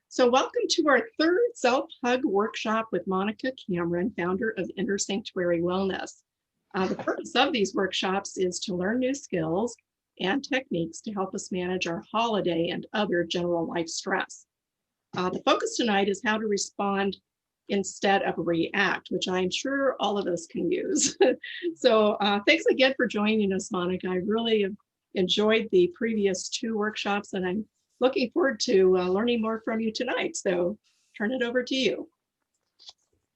So welcome to our third self-hug workshop with Monica Kamran, founder of Inner Sanctuary Wellness. The purpose of these workshops is to learn new skills and techniques to help us manage our holiday and other general life stress. The focus tonight is how to respond instead of react, which I'm sure all of us can use. So thanks again for joining us, Monica. I really have enjoyed the previous two workshops, and I'm looking forward to learning more from you tonight. So turn it over to you.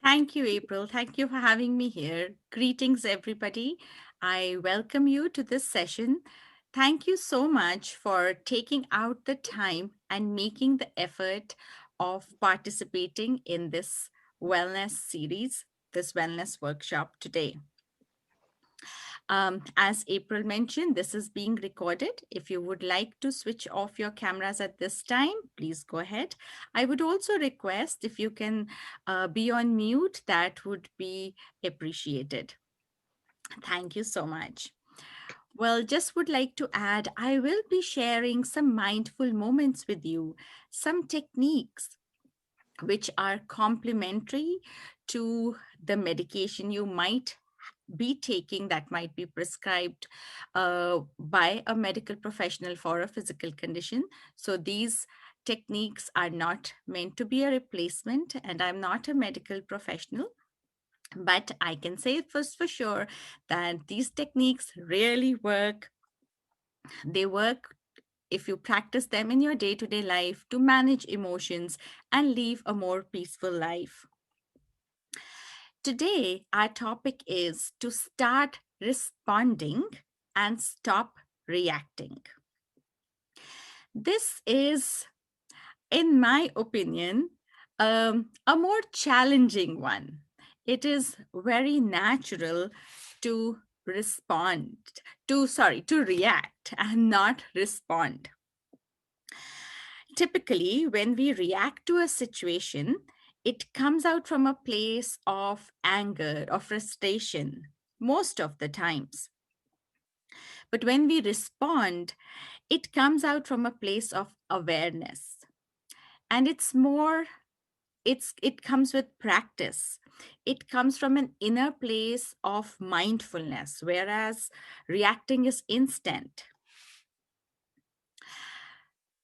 Thank you, April. Thank you for having me here. Greetings, everybody. I welcome you to this session. Thank you so much for taking out the time and making the effort of participating in this wellness series, this wellness workshop today. As April mentioned, this is being recorded. If you would like to switch off your cameras at this time, please go ahead. I would also request if you can be on mute, that would be appreciated. Thank you so much. Well, just would like to add, I will be sharing some mindful moments with you, some techniques which are complementary to the medication you might be taking, that might be prescribed by a medical professional for a physical condition. So these techniques are not meant to be a replacement, and I'm not a medical professional. But I can say first for sure that these techniques really work. They work if you practice them in your day to day life to manage emotions and live a more peaceful life. Today, our topic is to start responding and stop reacting. This is, in my opinion, a more challenging one. It is very natural to respond, to react and not respond. Typically, when we react to a situation, it comes out from a place of anger or frustration most of the times. But when we respond, it comes out from a place of awareness. And it comes with practice. It comes from an inner place of mindfulness, whereas reacting is instant.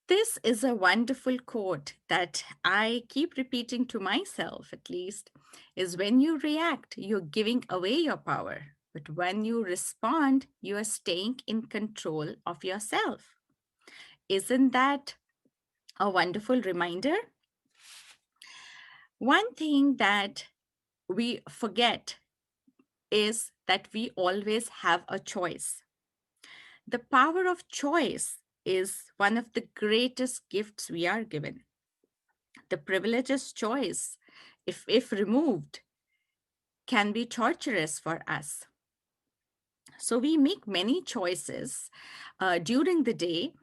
This is a wonderful quote that I keep repeating to myself, at least, is when you react, you're giving away your power. But when you respond, you are staying in control of yourself. Isn't that a wonderful reminder? One thing that we forget is that we always have a choice. The power of choice is one of the greatest gifts we are given. The privileges choice, if removed, can be torturous for us. So we make many choices during the day,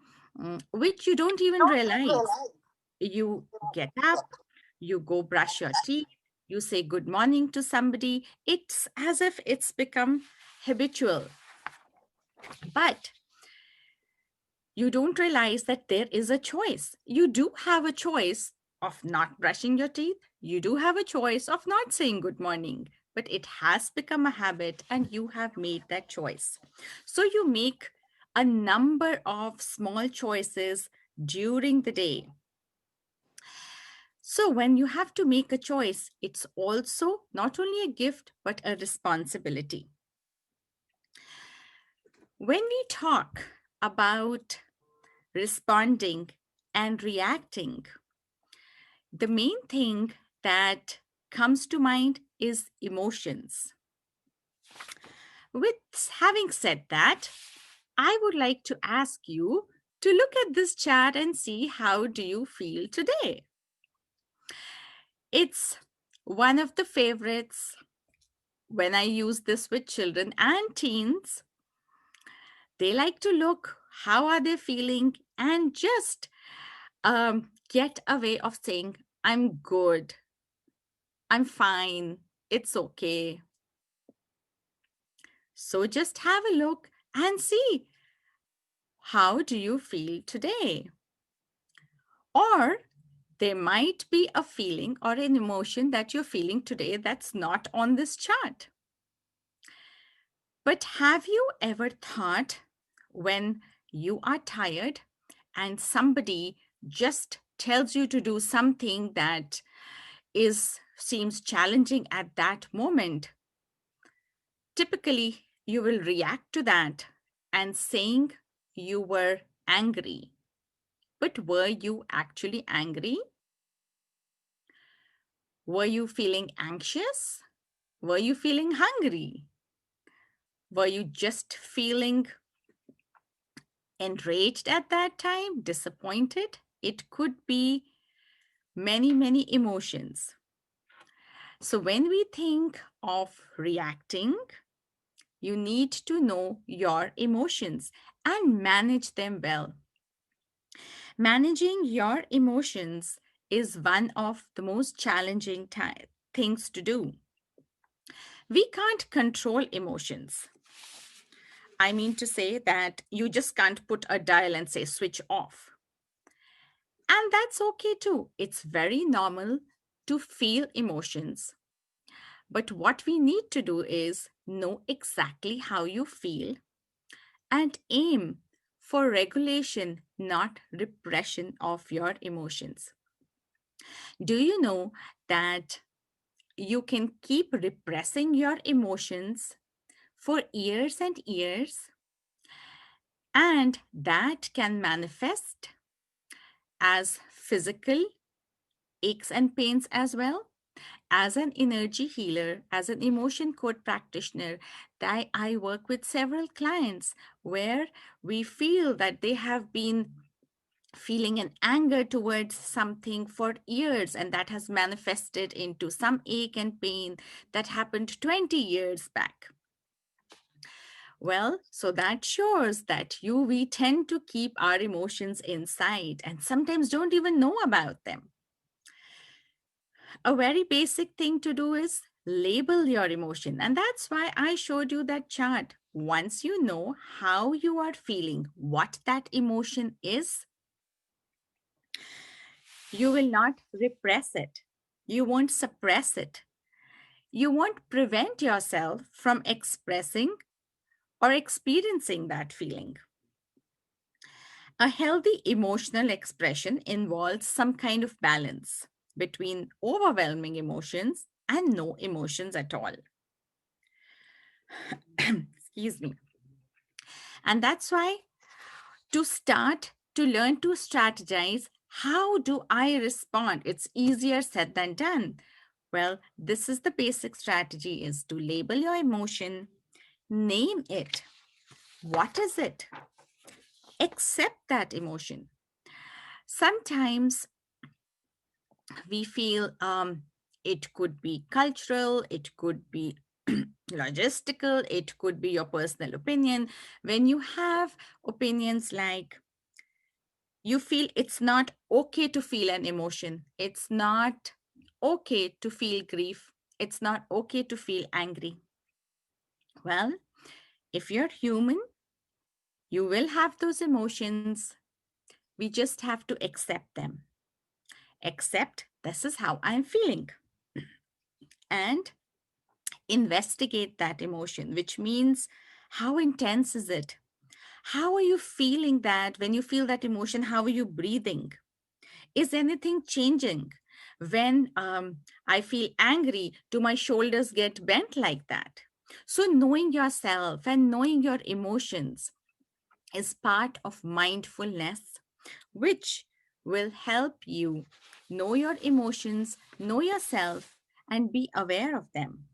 which you don't even realize. You get up, you go brush your teeth, you say good morning to somebody. It's as if it's become habitual. But you don't realize that there is a choice. You do have a choice of not brushing your teeth. You do have a choice of not saying good morning, but it has become a habit and you have made that choice. So you make a number of small choices during the day. So when you have to make a choice, it's also not only a gift, but a responsibility. When we talk about responding and reacting, the main thing that comes to mind is emotions. With having said that, I would like to ask you to look at this chart and see how do you feel today. It's one of the favorites when I use this with children and teens. They like to look how are they feeling and just get a way of saying, I'm good, I'm fine, it's okay. So just have a look and see, how do you feel today? Or there might be a feeling or an emotion that you're feeling today that's not on this chart. But have you ever thought, when you are tired and somebody just tells you to do something that seems challenging at that moment, typically you will react to that and saying you were angry. But were you actually angry? Were you feeling anxious? Were you feeling hungry? Were you just feeling enraged at that time, disappointed? It could be many, many emotions. So when we think of reacting, you need to know your emotions and manage them well. Managing your emotions is one of the most challenging things to do. We can't control emotions. I mean to say that you just can't put a dial and say switch off. And that's okay too. It's very normal to feel emotions. But what we need to do is know exactly how you feel and aim for regulation, not repression of your emotions. Do you know that you can keep repressing your emotions for years and years, and that can manifest as physical aches and pains as well? As an energy healer, as an emotion code practitioner, that I work with several clients where we feel that they have been feeling an anger towards something for years, and that has manifested into some ache and pain that happened 20 years back. Well, so that shows that we tend to keep our emotions inside and sometimes don't even know about them. A very basic thing to do is label your emotion. And that's why I showed you that chart. Once you know how you are feeling, what that emotion is, you will not repress it. You won't suppress it. You won't prevent yourself from expressing or experiencing that feeling. A healthy emotional expression involves some kind of balance between overwhelming emotions and no emotions at all. Excuse me. And that's why, to start to learn to strategize, how do I respond? It's easier said than done. Well, this is the basic strategy, is to label your emotion, name it. What is it? Accept that emotion. Sometimes we feel it could be cultural, it could be logistical, it could be your personal opinion. When you have opinions like, you feel it's not okay to feel an emotion, it's not okay to feel grief, it's not okay to feel angry. Well, if you're human, you will have those emotions. We just have to accept them. Accept, this is how I'm feeling, and investigate that emotion, which means, how intense is it? How are you feeling that? When you feel that emotion, how are you breathing? Is anything changing? When I feel angry, do my shoulders get bent like that? So, knowing yourself and knowing your emotions is part of mindfulness, which will help you know your emotions, know yourself, and be aware of them.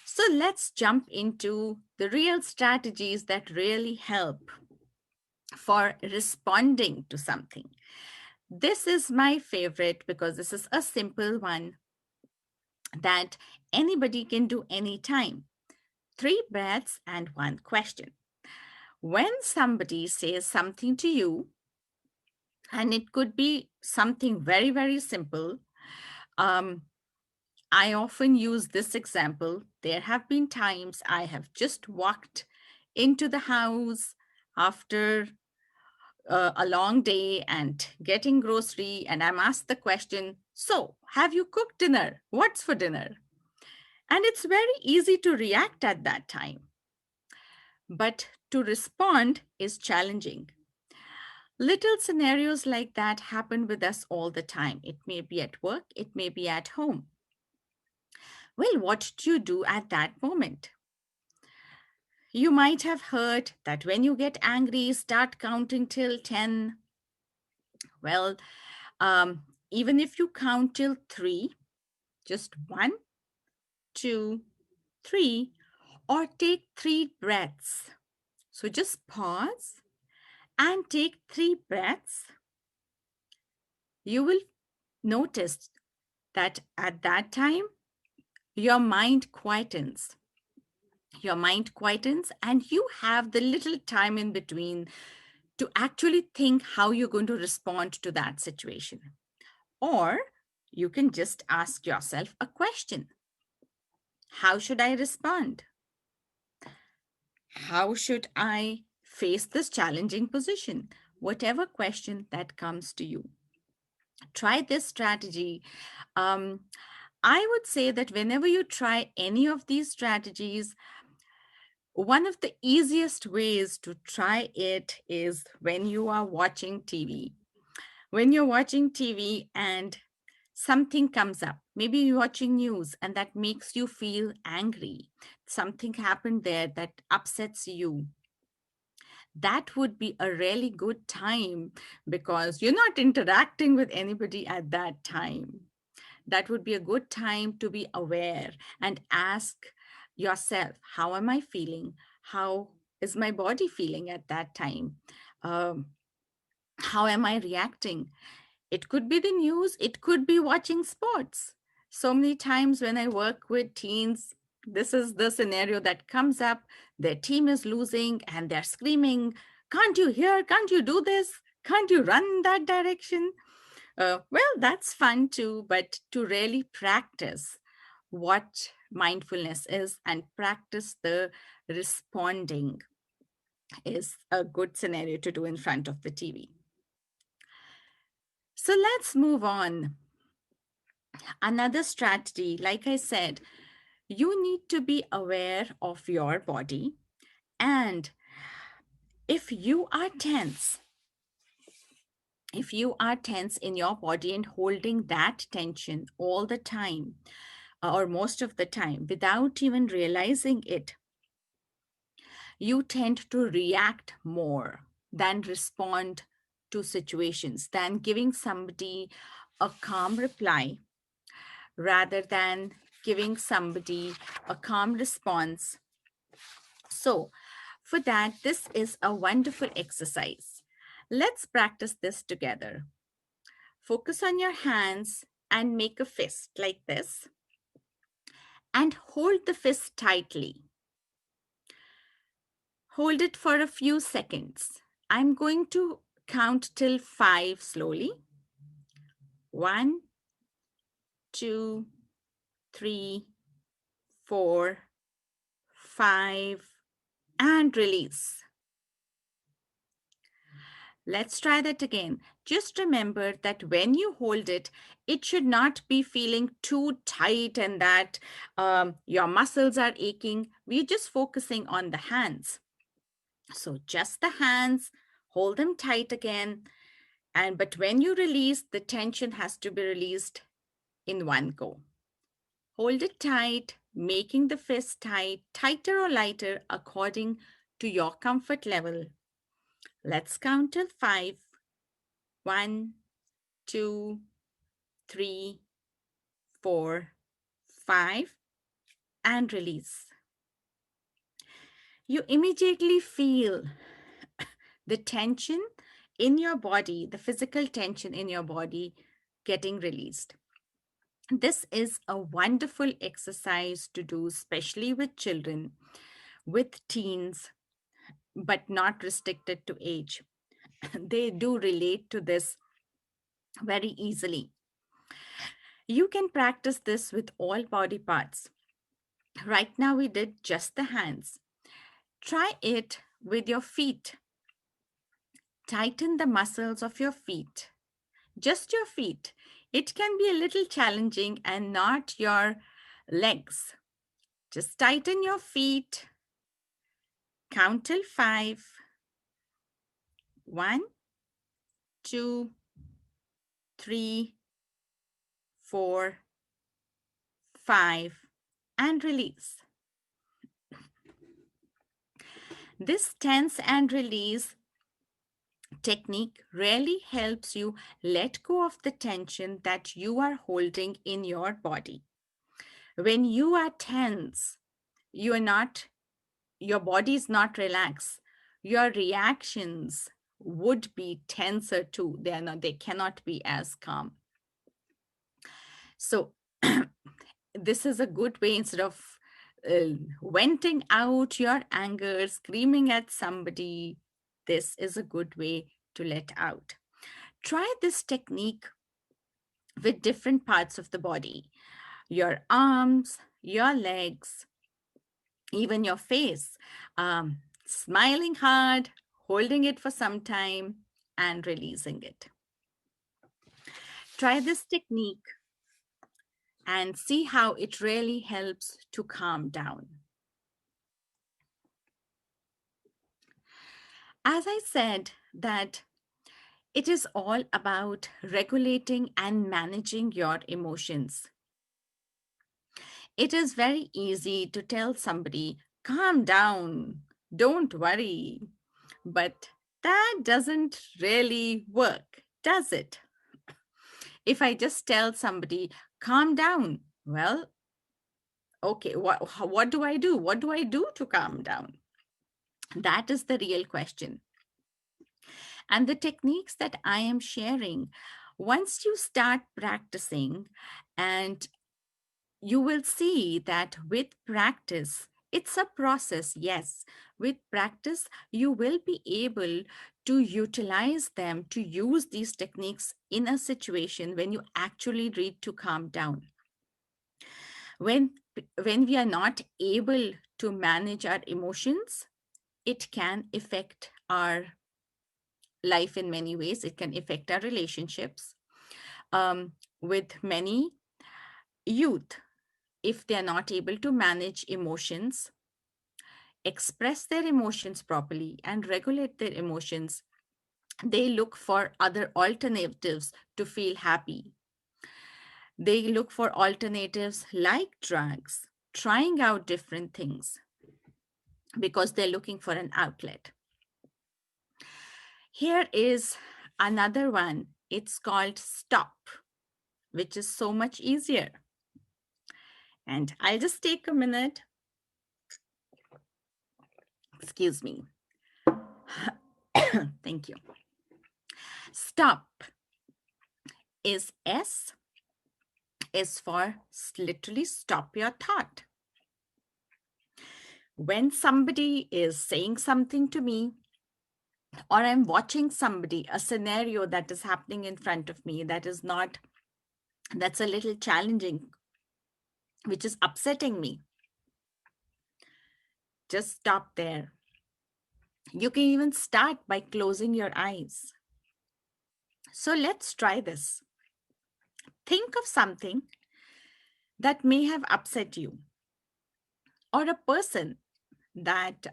So let's jump into the real strategies that really help for responding to something. This is my favorite because this is a simple one that anybody can do anytime. 3 breaths and 1 question. When somebody says something to you, and it could be something very, very simple, um, I often use this example. There have been times I have just walked into the house after a long day and getting grocery, and I'm asked the question, so have you cooked dinner? What's for dinner? And it's very easy to react at that time. But to respond is challenging. Little scenarios like that happen with us all the time. It may be at work, it may be at home. Well, what do you do at that moment? You might have heard that when you get angry, start counting till 10. Well, um, even if you count till 3, just 1, 2, 3, or take 3 breaths. So just pause and take 3 breaths. You will notice that at that time, your mind quietens. Your mind quietens, and you have the little time in between to actually think how you're going to respond to that situation. Or you can just ask yourself a question. How should I respond? How should I face this challenging position? Whatever question that comes to you. Try this strategy. Um, I would say that whenever you try any of these strategies, one of the easiest ways to try it is when you are watching TV. When you're watching TV and something comes up, maybe you're watching news and that makes you feel angry, something happened there that upsets you, that would be a really good time because you're not interacting with anybody at that time. That would be a good time to be aware and ask yourself, how am I feeling? How is my body feeling at that time? Um, how am I reacting? It could be the news, it could be watching sports. So many times when I work with teens, this is the scenario that comes up. Their team is losing and they're screaming, can't you hear? Can't you do this? Can't you run in that direction? Well, that's fun too, but to really practice what mindfulness is and practice the responding is a good scenario to do in front of the TV. So let's move on. Another strategy, like I said, you need to be aware of your body. And if you are tense, if you are tense in your body and holding that tension all the time, or most of the time, without even realizing it, you tend to react more than respond to situations, than giving somebody a calm reply rather than giving somebody a calm response. So, for that, this is a wonderful exercise. Let's practice this together. Focus on your hands and make a fist like this and hold the fist tightly. Hold it for a few seconds. I'm going to count till 5 slowly. 1, 2, 3, 4, 5, and release. Let's try that again. Just remember that when you hold it, it should not be feeling too tight and that your muscles are aching. We're just focusing on the hands. So just the hands, hold them tight again. But when you release, the tension has to be released in one go. Hold it tight, making the fist tight, tighter or lighter according to your comfort level. Let's count till 5. 1, 2, 3, 4, 5, and release. You immediately feel the tension in your body, the physical tension in your body getting released. This is a wonderful exercise to do, especially with children, with teens, but not restricted to age. They do relate to this very easily. You can practice this with all body parts. Right now, we did just the hands. Try it with your feet. Tighten the muscles of your feet, just your feet. It can be a little challenging and not your legs. Just tighten your feet. Count till 5. 1, 2, 3, 4, 5, and release. This tense and release technique really helps you let go of the tension that you are holding in your body. When you are tense, you are not, your body is not relaxed. Your reactions would be tenser too. They cannot be as calm. So this is a good way, instead of venting out your anger, screaming at somebody, this is a good way to let out. Try this technique with different parts of the body, your arms, your legs, even your face. Smiling hard, holding it for some time, and releasing it. Try this technique and see how it really helps to calm down. As I said, that it is all about regulating and managing your emotions. It is very easy to tell somebody, calm down, don't worry. But that doesn't really work, does it? If I just tell somebody, calm down, well, okay, what do I do? What do I do to calm down? That is the real question. And the techniques that I am sharing, once you start practicing, and you will see that with practice, it's a process, yes. With practice, you will be able to utilize them, to use these techniques in a situation when you actually need to calm down. When, when we are not able to manage our emotions, it can affect our life in many ways. It can affect our relationships. With many youth, if they are not able to manage emotions, express their emotions properly, and regulate their emotions, they look for other alternatives to feel happy. They look for alternatives like drugs, trying out different things because they're looking for an outlet. Here is another one. It's called stop, which is so much easier. And I'll just take a minute. Excuse me. Thank you. Stop is S, is for literally stop your thought. When somebody is saying something to me, or I'm watching somebody, a scenario that is happening in front of me that's a little challenging, which is upsetting me, just stop there. You can even start by closing your eyes. So let's try this. Think of something that may have upset you, or a person that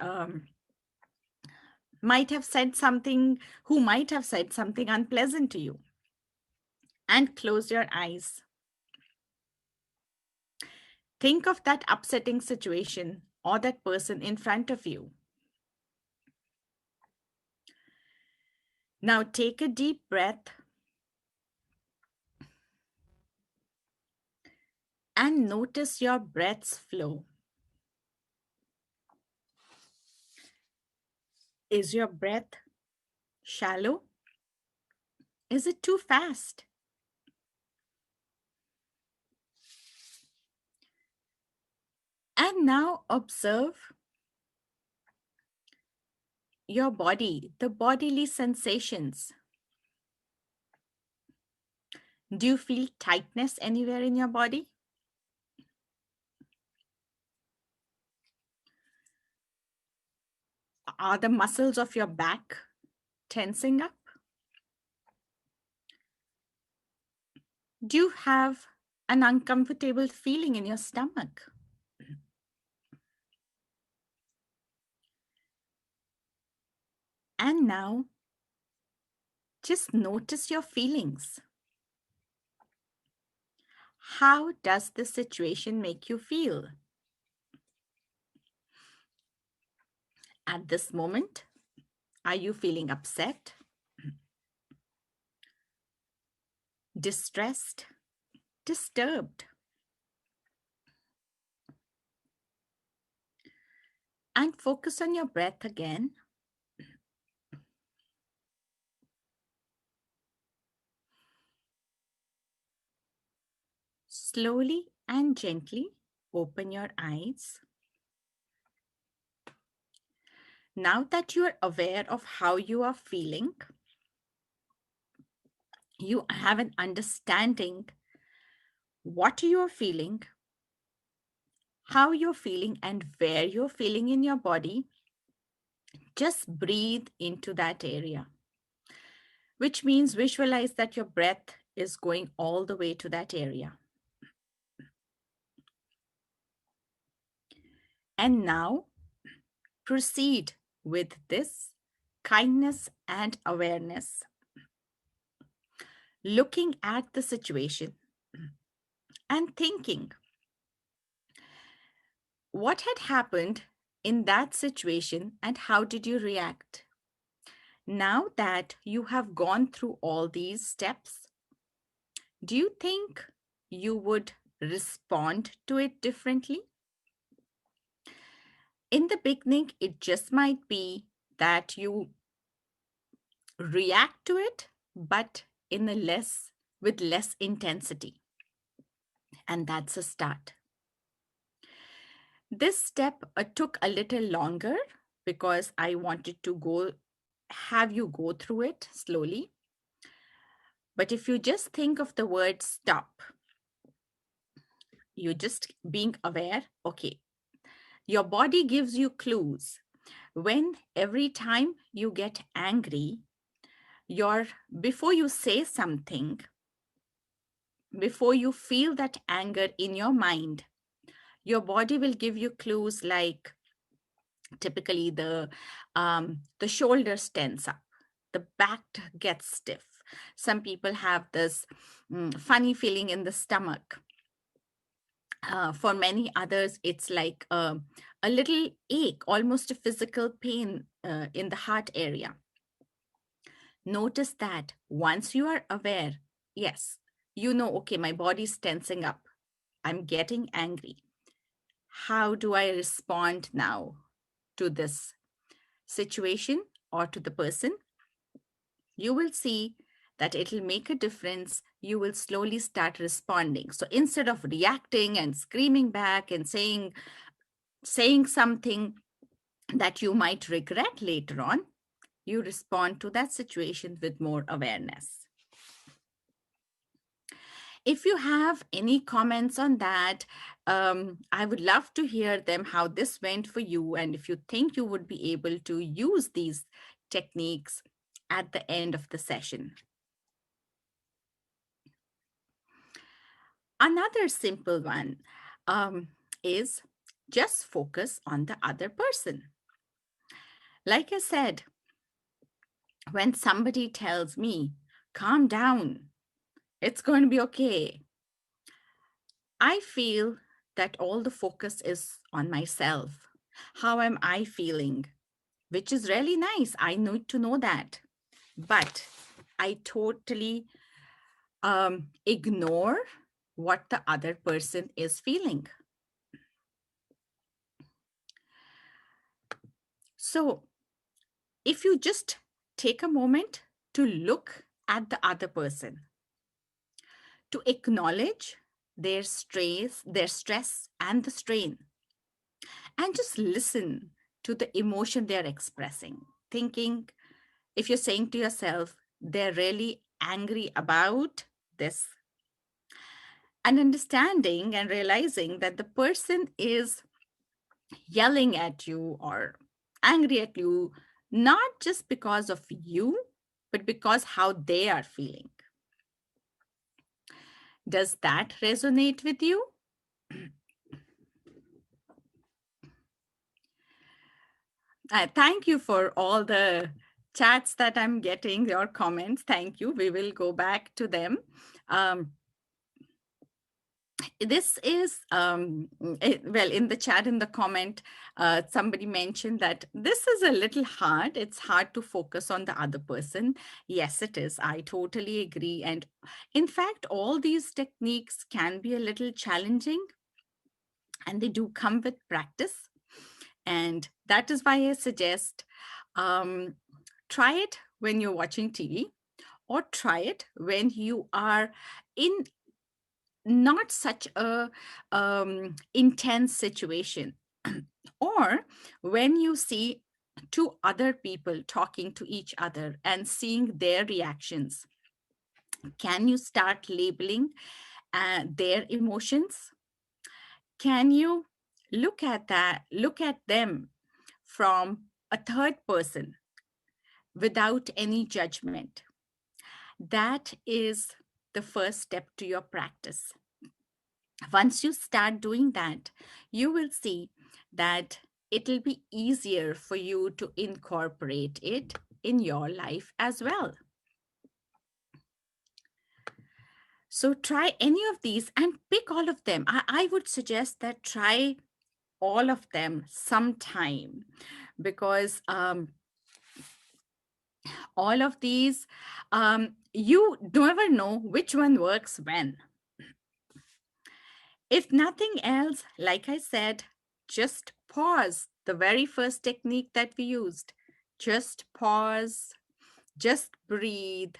might have said something, who might have said something unpleasant to you, and close your eyes. Think of that upsetting situation or that person in front of you. Now take a deep breath and notice your breath's flow. Is your breath shallow? Is it too fast? And now observe your body, the bodily sensations. Do you feel tightness anywhere in your body? Are the muscles of your back tensing up? Do you have an uncomfortable feeling in your stomach? And now, just notice your feelings. How does the situation make you feel? At this moment, are you feeling upset, distressed, disturbed? And focus on your breath again. Slowly and gently open your eyes. Now that you are aware of how you are feeling, you have an understanding what you are feeling, how you're feeling, and where you're feeling in your body. Just breathe into that area, which means visualize that your breath is going all the way to that area. And now proceed with this kindness and awareness, looking at the situation and thinking what had happened in that situation and how did you react? Now that you have gone through all these steps, do you think you would respond to it differently? In the beginning, it just might be that you react to it, but in a less with less intensity. And that's a start. This step took a little longer because I wanted to have you go through it slowly. But if you just think of the word stop, you're just being aware, okay, your body gives you clues. When every time you get angry, before you say something, before you feel that anger in your mind, your body will give you clues like typically the shoulders tense up, the back gets stiff. Some people have this funny feeling in the stomach. For many others, it's like a little ache, almost a physical pain in the heart area. Notice that once you are aware, yes, you know, okay, my body's tensing up. I'm getting angry. How do I respond now to this situation or to the person? You will see that it'll make a difference. You will slowly start responding. So instead of reacting and screaming back and saying something that you might regret later on, you respond to that situation with more awareness. If you have any comments on that, I would love to hear them, how this went for you, and if you think you would be able to use these techniques at the end of the session. Another simple one is just focus on the other person. Like I said, when somebody tells me, calm down, it's going to be okay, I feel that all the focus is on myself. How am I feeling? Which is really nice. I need to know that. But I totally ignore what the other person is feeling. So if you just take a moment to look at the other person, to acknowledge their stress and the strain, and just listen to the emotion they're expressing. Thinking, if you're saying to yourself, they're really angry about this, and understanding and realizing that the person is yelling at you or angry at you, not just because of you, but because how they are feeling. Does that resonate with you? Thank you for all the chats that I'm getting, your comments. Thank you. We will go back to them. Um, this is well, in the chat, in the comment, somebody mentioned that this is a little hard. It's hard to focus on the other person. Yes, it is. I totally agree. And in fact, all these techniques can be a little challenging, and they do come with practice. And that is why I suggest um, try it when you're watching TV, or try it when you are in not such a intense situation, or when you see two other people talking to each other and seeing their reactions. Can you start labeling their emotions? Can you look at them from a third person without any judgment? That is the first step to your practice. Once you start doing that, you will see that it'll be easier for you to incorporate it in your life as well. So try any of these and pick all of them. I would suggest that try all of them sometime, because all of these, you never know which one works when. If nothing else, like I said, just pause. The very first technique that we used, just pause, just breathe,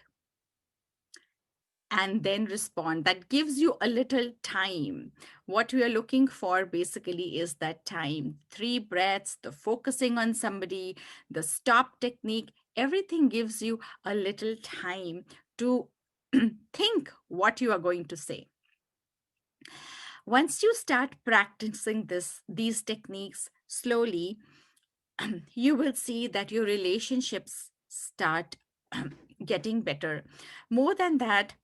and then respond. That gives you a little time. What we are looking for basically is that time. 3 breaths, the focusing on somebody, the stop technique, everything gives you a little time to think what you are going to say. Once you start practicing these techniques slowly, you will see that your relationships start getting better. More than that,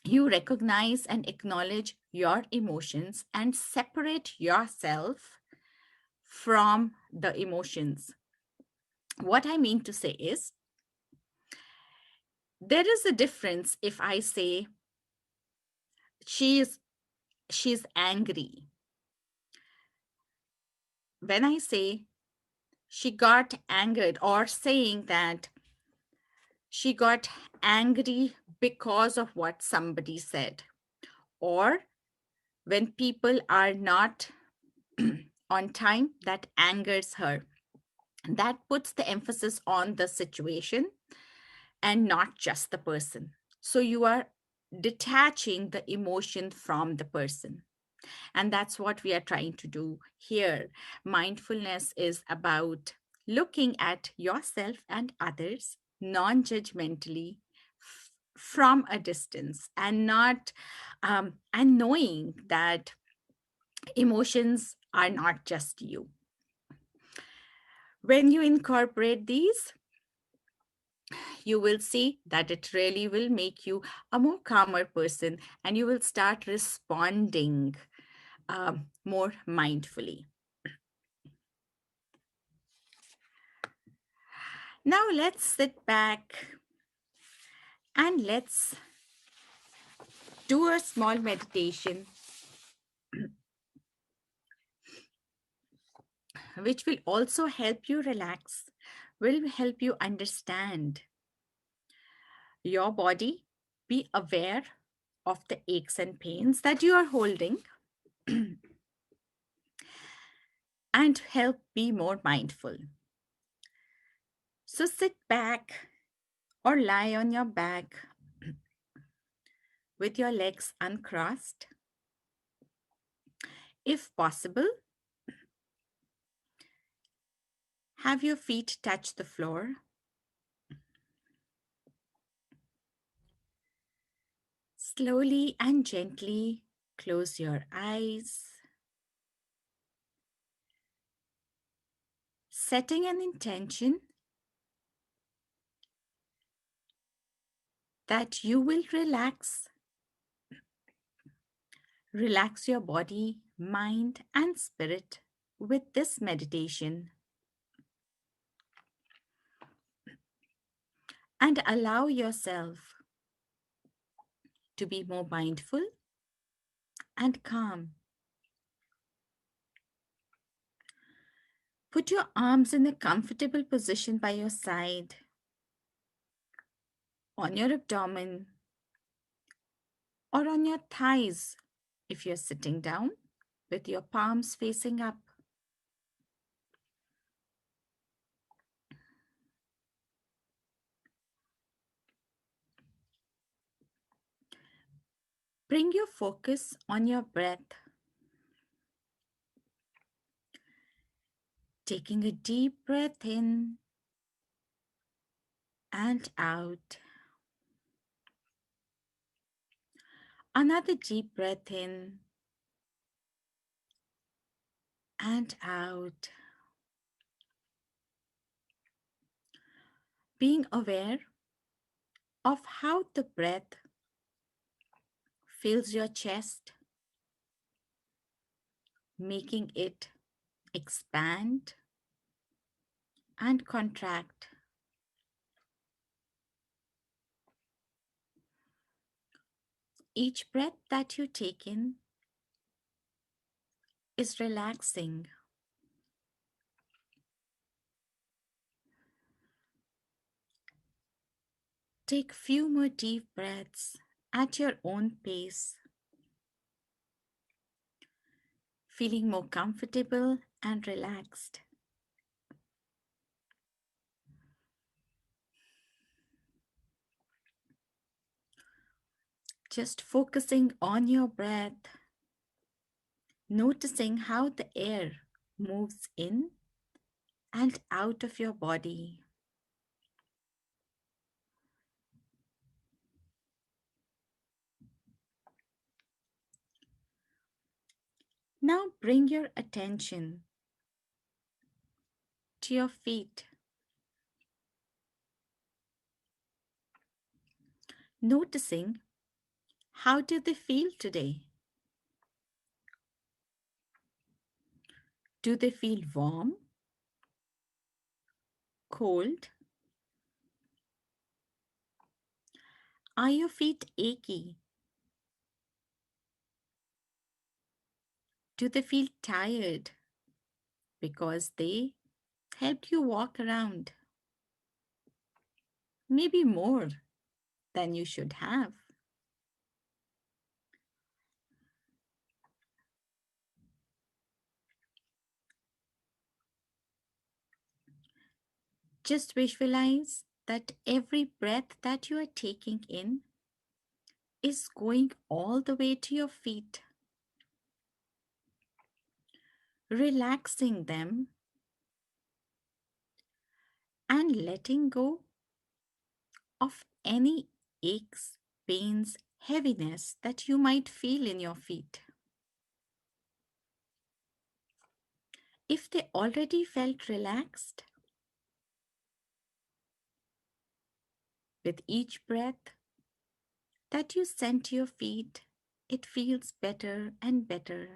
you recognize and acknowledge your emotions and separate yourself from the emotions. What I mean to say is, there is a difference if I say she's angry. When I say she got angered, or saying that she got angry because of what somebody said, or when people are not on time, that angers her. That puts the emphasis on the situation and not just the person. So you are detaching the emotion from the person. And that's what we are trying to do here. Mindfulness is about looking at yourself and others non judgmentally, from a distance, and not and knowing that emotions are not just you. When you incorporate these, you will see that it really will make you a more calmer person, and you will start responding more mindfully. Now let's sit back and let's do a small meditation, which will also help you relax, will help you understand your body, be aware of the aches and pains that you are holding, and help be more mindful. So sit back or lie on your back with your legs uncrossed. If possible, have your feet touch the floor. Slowly and gently close your eyes, setting an intention that you will relax. Relax your body, mind, and spirit with this meditation and allow yourself to be more mindful and calm. Put your arms in a comfortable position by your side, on your abdomen, or on your thighs if you're sitting down with your palms facing up. Bring your focus on your breath, taking a deep breath in and out. Another deep breath in and out. Being aware of how the breath fills your chest, making it expand and contract. Each breath that you take in is relaxing. Take few more deep breaths at your own pace, feeling more comfortable and relaxed. Just focusing on your breath, noticing how the air moves in and out of your body. Now bring your attention to your feet, noticing how do they feel today? Do they feel warm, cold? Are your feet achy? Do they feel tired because they helped you walk around? Maybe more than you should have. Just visualize that every breath that you are taking in is going all the way to your feet, relaxing them and letting go of any aches, pains, heaviness that you might feel in your feet. If they already felt relaxed, with each breath that you send to your feet, it feels better and better.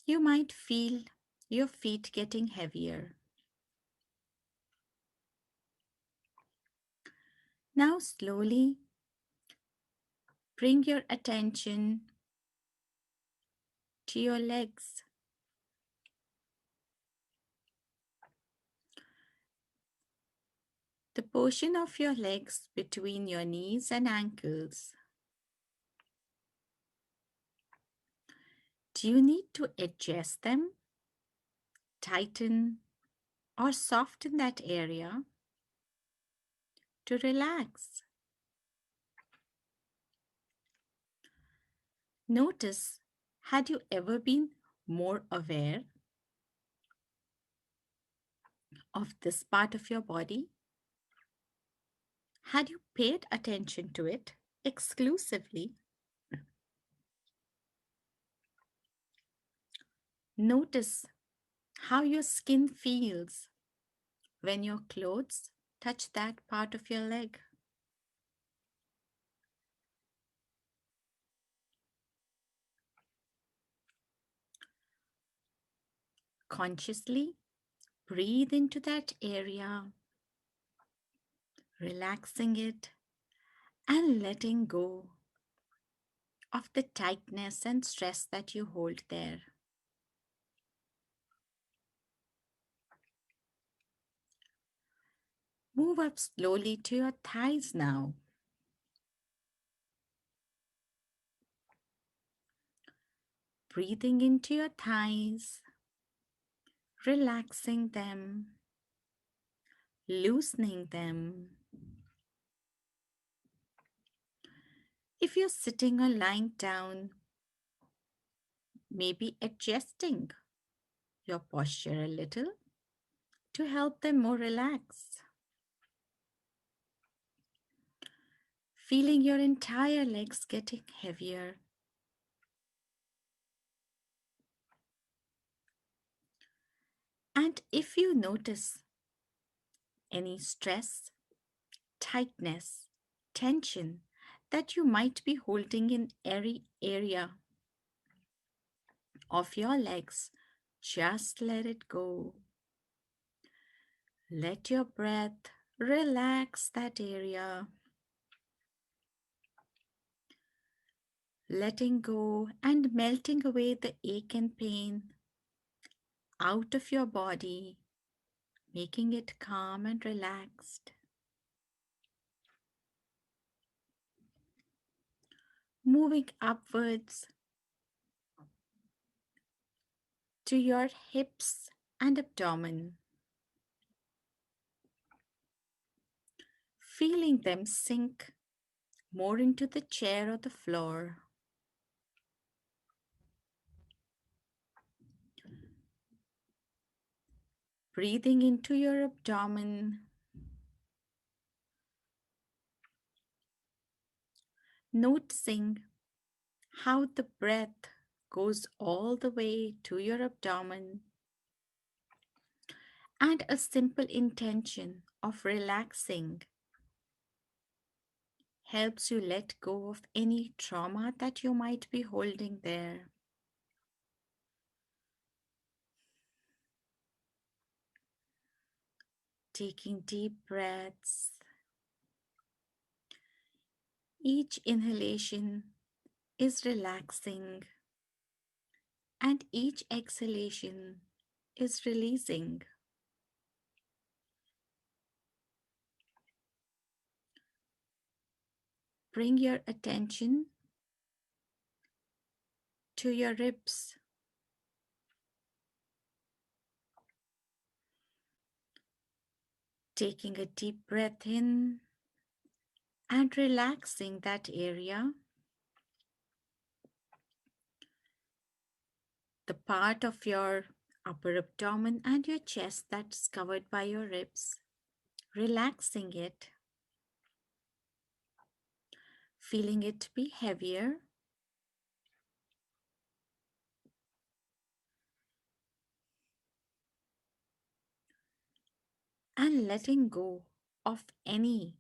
You might feel your feet getting heavier. Now, slowly bring your attention to your legs. The portion of your legs between your knees and ankles. Do you need to adjust them, tighten, or soften that area to relax? Notice, had you ever been more aware of this part of your body? Had you paid attention to it exclusively? Notice how your skin feels when your clothes touch that part of your leg. Consciously breathe into that area, relaxing it and letting go of the tightness and stress that you hold there. Move up slowly to your thighs now. Breathing into your thighs, relaxing them, loosening them. If you're sitting or lying down, maybe adjusting your posture a little to help them more relaxed. Feeling your entire legs getting heavier. And if you notice any stress, tightness, tension that you might be holding in every area of your legs, just let it go. Let your breath relax that area, letting go and melting away the ache and pain out of your body, making it calm and relaxed. Moving upwards to your hips and abdomen, feeling them sink more into the chair or the floor. Breathing into your abdomen, noticing how the breath goes all the way to your abdomen, and a simple intention of relaxing helps you let go of any trauma that you might be holding there. Taking deep breaths. Each inhalation is relaxing, and each exhalation is releasing. Bring your attention to your ribs. Taking a deep breath in and relaxing that area, the part of your upper abdomen and your chest that's covered by your ribs, relaxing it, feeling it be heavier, and letting go of any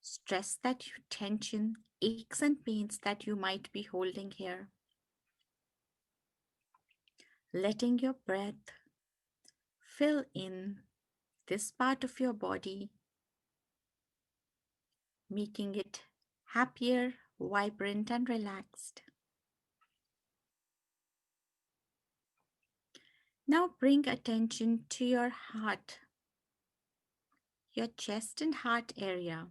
stress that you tension, aches and pains that you might be holding here. Letting your breath fill in this part of your body, making it happier, vibrant, and relaxed. Now bring attention to your heart, your chest and heart area.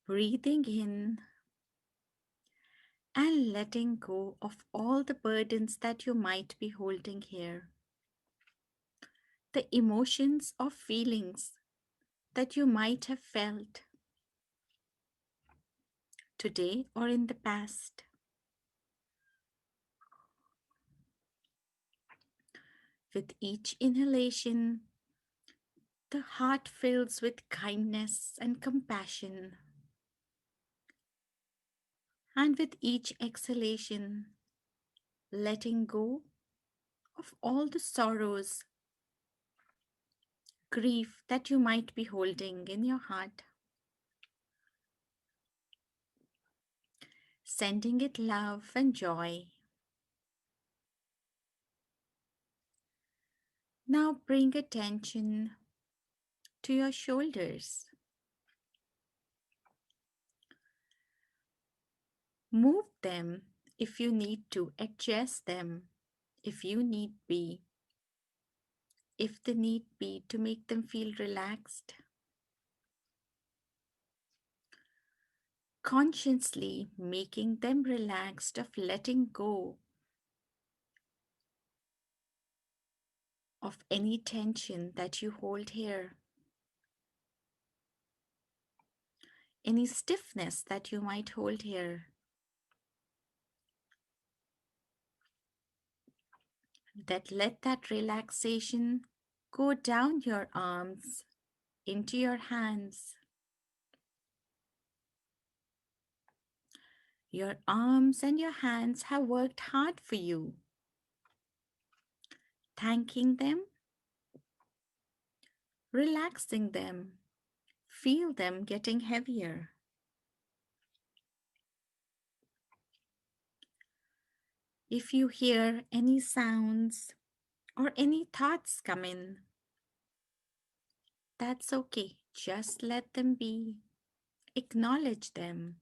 Breathing in and letting go of all the burdens that you might be holding here. The emotions or feelings that you might have felt today or in the past. With each inhalation, the heart fills with kindness and compassion. And with each exhalation, letting go of all the sorrows grief that you might be holding in your heart, sending it love and joy. Now bring attention to your shoulders. Move them if you need to, adjust them if you need be, if the need be to make them feel relaxed. Consciously making them relaxed, of letting go of any tension that you hold here, any stiffness that you might hold here. Let that relaxation go down your arms, into your hands. Your arms and your hands have worked hard for you. Thanking them, relaxing them, feel them getting heavier. If you hear any sounds or any thoughts come in, that's okay. Just let them be. Acknowledge them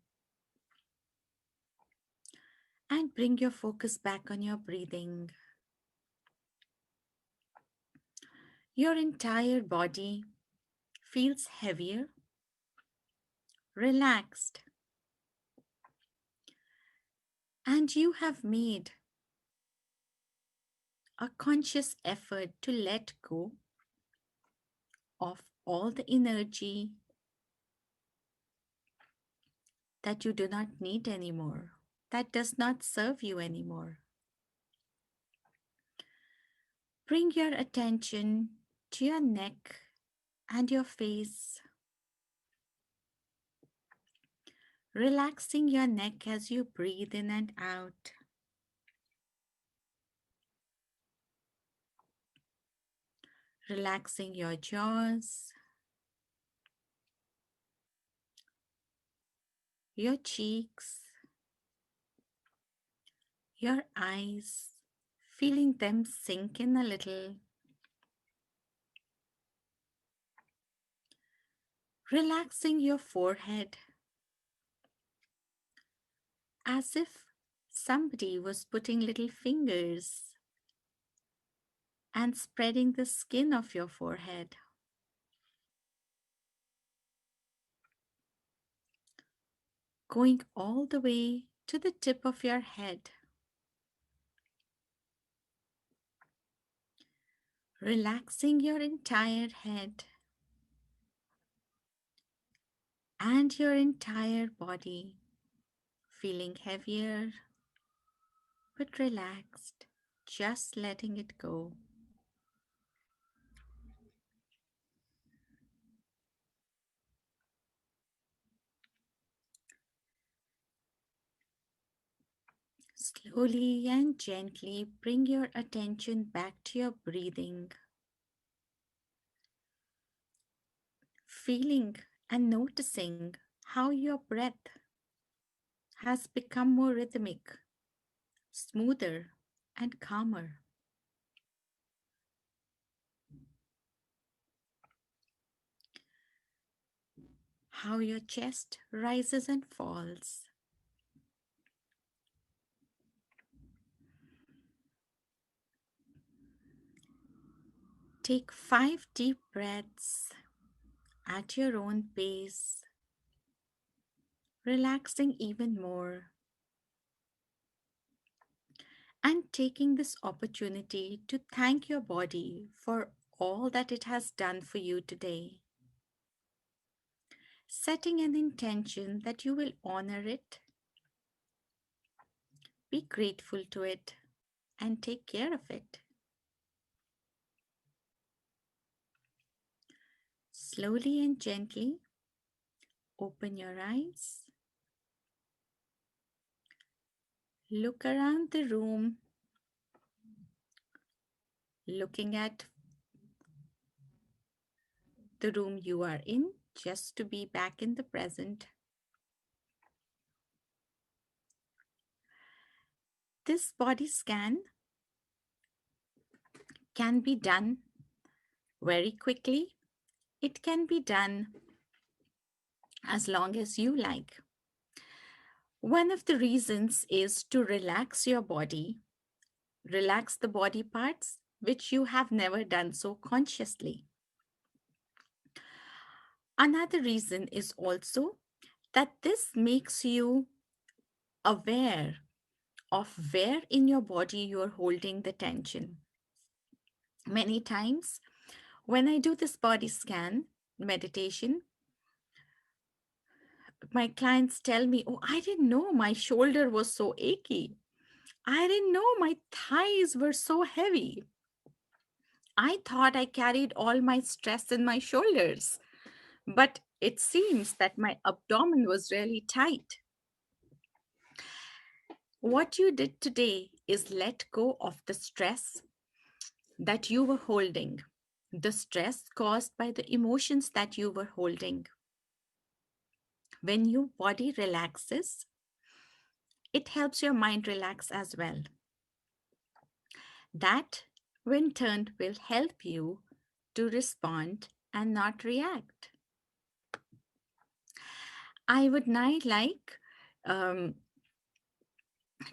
and bring your focus back on your breathing. Your entire body feels heavier, relaxed, and you have made a conscious effort to let go of all the energy that you do not need anymore, that does not serve you anymore. Bring your attention to your neck and your face, relaxing your neck as you breathe in and out. Relaxing your jaws, your cheeks, your eyes, feeling them sink in a little. Relaxing your forehead as if somebody was putting little fingers and spreading the skin of your forehead. Going all the way to the tip of your head. Relaxing your entire head and your entire body, feeling heavier but relaxed, just letting it go. Slowly and gently bring your attention back to your breathing, feeling and noticing how your breath has become more rhythmic, smoother, and calmer. How your chest rises and falls. Take 5 deep breaths at your own pace, relaxing even more and taking this opportunity to thank your body for all that it has done for you today. Setting an intention that you will honor it, be grateful to it, and take care of it. Slowly and gently open your eyes, look around the room, looking at the room you are in, just to be back in the present. This body scan can be done very quickly. It can be done as long as you like. One of the reasons is to relax your body, relax the body parts which you have never done so consciously. Another reason is also that this makes you aware of where in your body you are holding the tension. Many times, when I do this body scan meditation, my clients tell me, "Oh, I didn't know my shoulder was so achy. I didn't know my thighs were so heavy. I thought I carried all my stress in my shoulders, but it seems that my abdomen was really tight." What you did today is let go of the stress that you were holding, the stress caused by the emotions that you were holding. When your body relaxes, it helps your mind relax as well. That, in turn, will help you to respond and not react. I would now like um,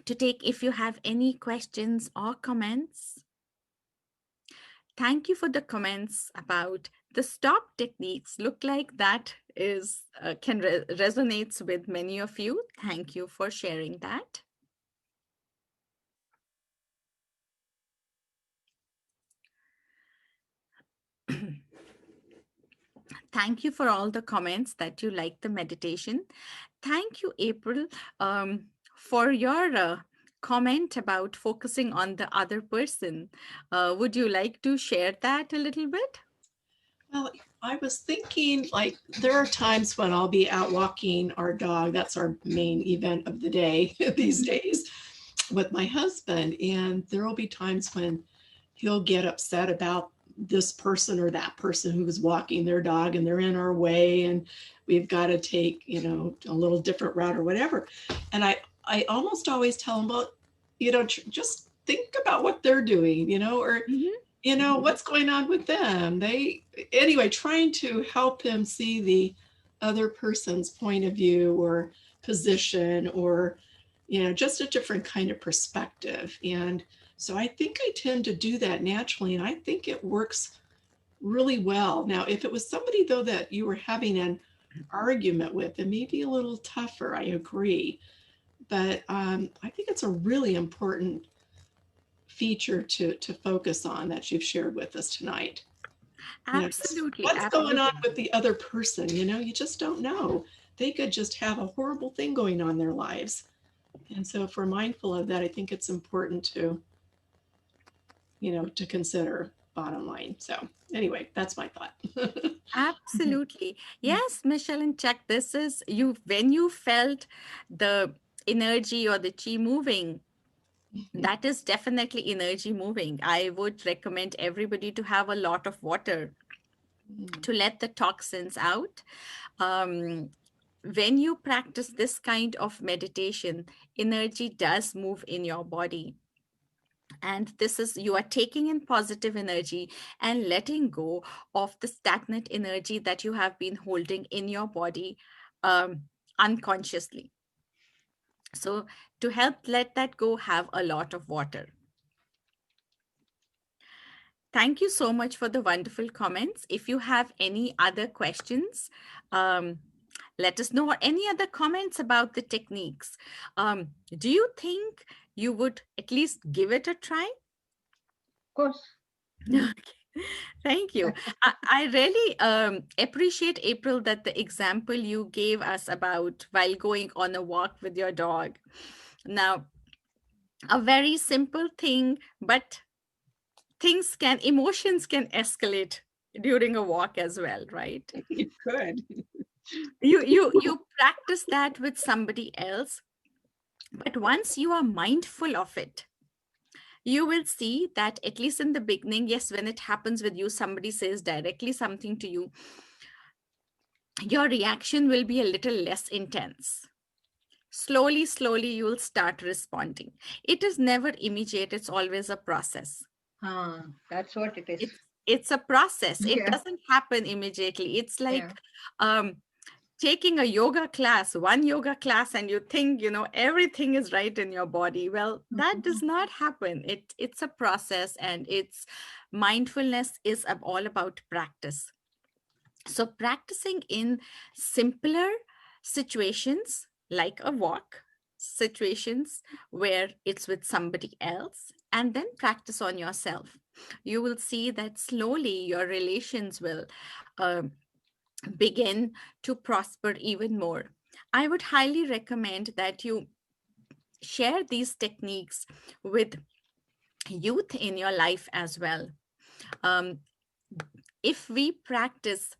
to take if you have any questions or comments. Thank you for the comments about the stop techniques. Look like that is can resonates with many of you. Thank you for sharing that. Thank you for all the comments that you like the meditation. Thank you, April, for your comment about focusing on the other person. Would you like to share that a little bit? Well, I was thinking like there are times when I'll be out walking our dog. That's our main event of the day these days with my husband. And there will be times when he'll get upset about this person or that person who was walking their dog and they're in our way and we've got to take, a little different route or whatever. And I almost always tell him, well, just think about what they're doing, or what's going on with them. Anyway, trying to help him see the other person's point of view or position or, just a different kind of perspective. And so I think I tend to do that naturally. And I think it works really well. Now, if it was somebody though that you were having an argument with, it may be a little tougher. I agree. But I think it's a really important feature to focus on that you've shared with us tonight. Absolutely, What's going on absolutely. with the other person? You just don't know. They could just have a horrible thing going on in their lives. And so if we're mindful of that, I think it's important to consider bottom line. So anyway, that's my thought. Absolutely. Yes, Michelle and Chuck, this is you when you felt the energy or the chi moving, that is definitely energy moving. I would recommend everybody to have a lot of water to let the toxins out. Um, when you practice this kind of meditation, energy does move in your body. And this is you are taking in positive energy and letting go of the stagnant energy that you have been holding in your body um, unconsciously. So, to help let that go, have a lot of water. Thank you so much for the wonderful comments. If you have any other questions, um, let us know, or any other comments about the techniques. Do you think you would at least give it a try? Of course. Okay. Thank you. I really appreciate, April, that the example you gave us about while going on a walk with your dog. Now, a very simple thing, but emotions can escalate during a walk as well, right? You could. You practice that with somebody else, but once you are mindful of it, you will see that at least in the beginning, yes, when it happens with you, somebody says directly something to you, your reaction will be a little less intense. Slowly, you will start responding. It is never immediate, it's always a process. That's what it is. It's a process. It Yeah. doesn't happen immediately. It's like Yeah. taking a yoga class, one yoga class, and you think, everything is right in your body. Well, that does not happen. It's a process, and mindfulness is all about practice. So practicing in simpler situations like a walk, situations where it's with somebody else, and then practice on yourself. You will see that slowly your relations will begin to prosper even more. I would highly recommend that you share these techniques with youth in your life as well. If we practice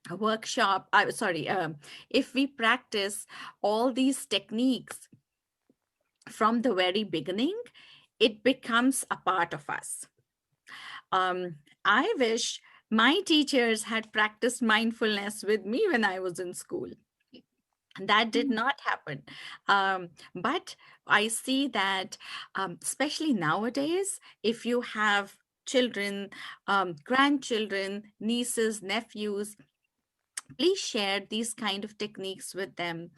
a workshop, if we practice all these techniques from the very beginning, it becomes a part of us. I wish my teachers had practiced mindfulness with me when I was in school. That did not happen. But I see that, especially nowadays, if you have children, grandchildren, nieces, nephews, please share these kind of techniques with them.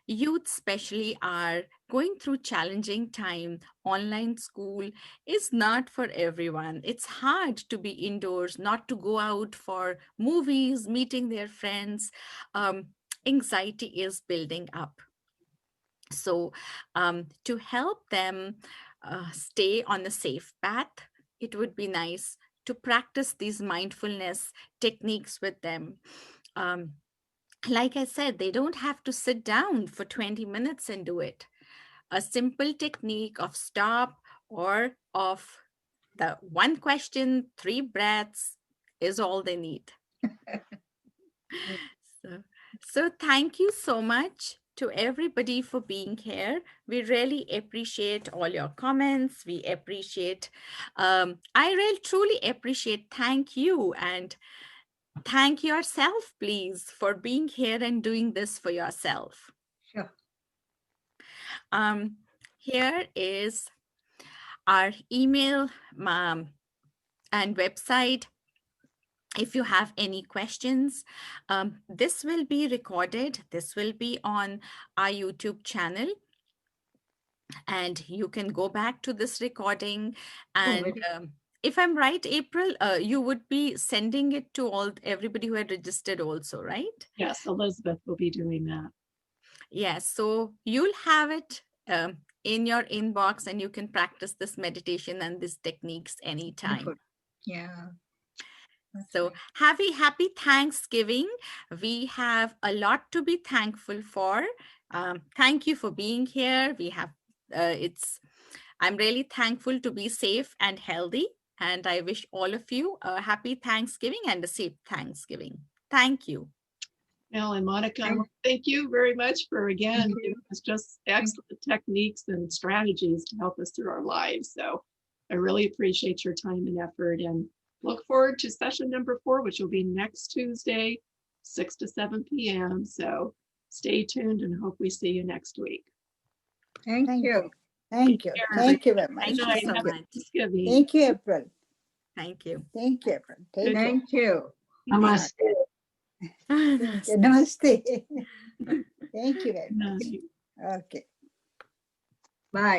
Youth especially are going through challenging time. Online school is not for everyone. It's hard to be indoors, not to go out for movies, meeting their friends. Anxiety is building up. So to help them stay on a safe path, it would be nice to practice these mindfulness techniques with them. Like I said, they don't have to sit down for 20 minutes and do it. A simple technique of stop or of the one question, 3 breaths is all they need. So thank you so much to everybody for being here. We really appreciate all your comments. We appreciate, I really truly appreciate, thank you, and thank yourself, please, for being here and doing this for yourself. Sure. Here is our email and website. If you have any questions, this will be recorded. This will be on our YouTube channel. And you can go back to this recording. And if I'm right, April, you would be sending it to everybody who had registered also, right? Yes, Elizabeth will be doing that. Yes, so you'll have it in your inbox, and you can practice this meditation and these techniques anytime. Yeah. So happy Thanksgiving. We have a lot to be thankful for. Thank you for being here. I'm really thankful to be safe and healthy. And I wish all of you a happy Thanksgiving and a safe Thanksgiving. Thank you. Mel and Monica, I want to thank you very much for, again, giving us just excellent techniques and strategies to help us through our lives. So I really appreciate your time and effort, and look forward to session number 4, which will be next Tuesday, 6 to 7 p.m. So stay tuned and hope we see you next week. Thank you. Thank you. Thank you very much. Thank you so much. Thank you, April. Thank you. Thank you, April. Thank you. Namaste. Namaste. Thank you very much. Okay. Bye.